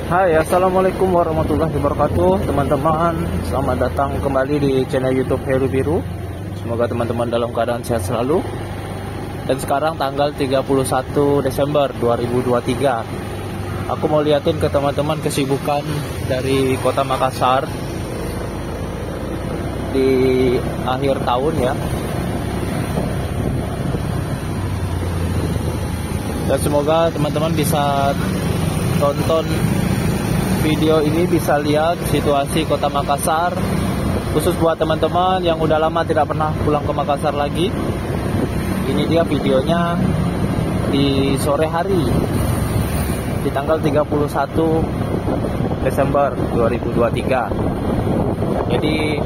Hai, assalamualaikum warahmatullahi wabarakatuh, teman-teman. Selamat datang kembali di channel YouTube Heru Biru. Semoga teman-teman dalam keadaan sehat selalu. Dan sekarang tanggal 31 Desember 2023. Aku mau liatin ke teman-teman kesibukan dari Kota Makassar di akhir tahun ya. Dan semoga teman-teman bisa tonton video ini, bisa lihat situasi Kota Makassar, khusus buat teman-teman yang udah lama tidak pernah pulang ke Makassar lagi. Ini dia videonya di sore hari di tanggal 31 Desember 2023. Jadi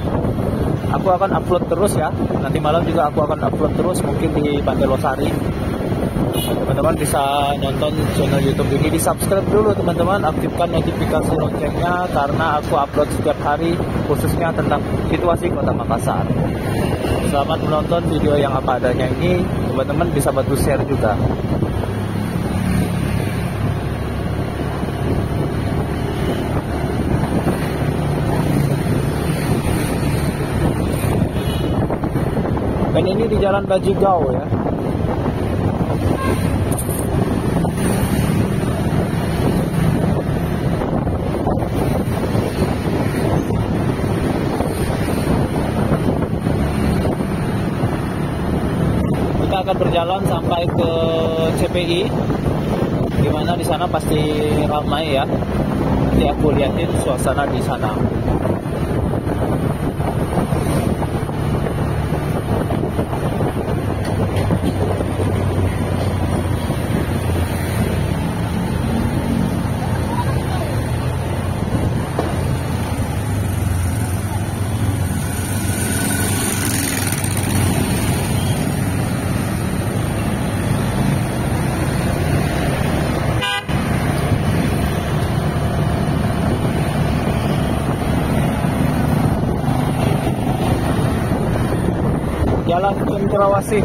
aku akan upload terus ya. Nanti malam juga aku akan upload terus, mungkin di Pantai Losari. Teman-teman bisa nonton channel YouTube ini, di subscribe dulu teman-teman, aktifkan notifikasi loncengnya karena aku upload setiap hari khususnya tentang situasi Kota Makassar. Selamat menonton video yang apa adanya ini, teman-teman bisa bantu share juga. Dan ini di Jalan Bajigau ya. Kita akan berjalan sampai ke CPI, dimana di sana pasti ramai ya. Nanti aku liatin suasana di sana. Jalan Cendrawasih.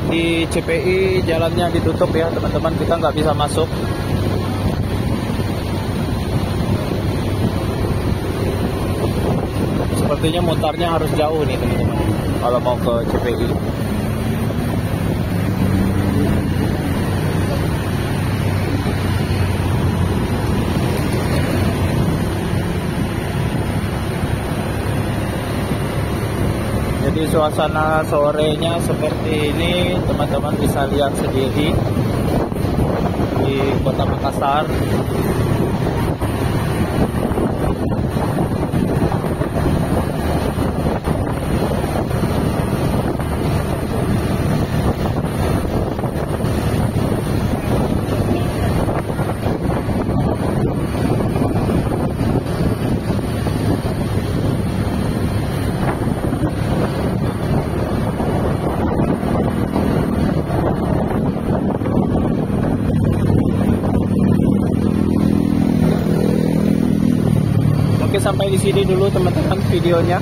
di CPI jalannya ditutup ya teman-teman, kita nggak bisa masuk. Sepertinya mutarnya harus jauh nih teman-teman kalau mau ke CPI. Jadi suasana sorenya seperti ini teman-teman bisa lihat sendiri di Kota Makassar. Oke, sampai di sini dulu teman-teman videonya.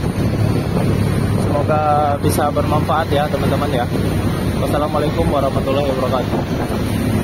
Semoga bisa bermanfaat ya teman-teman ya. Wassalamualaikum warahmatullahi wabarakatuh.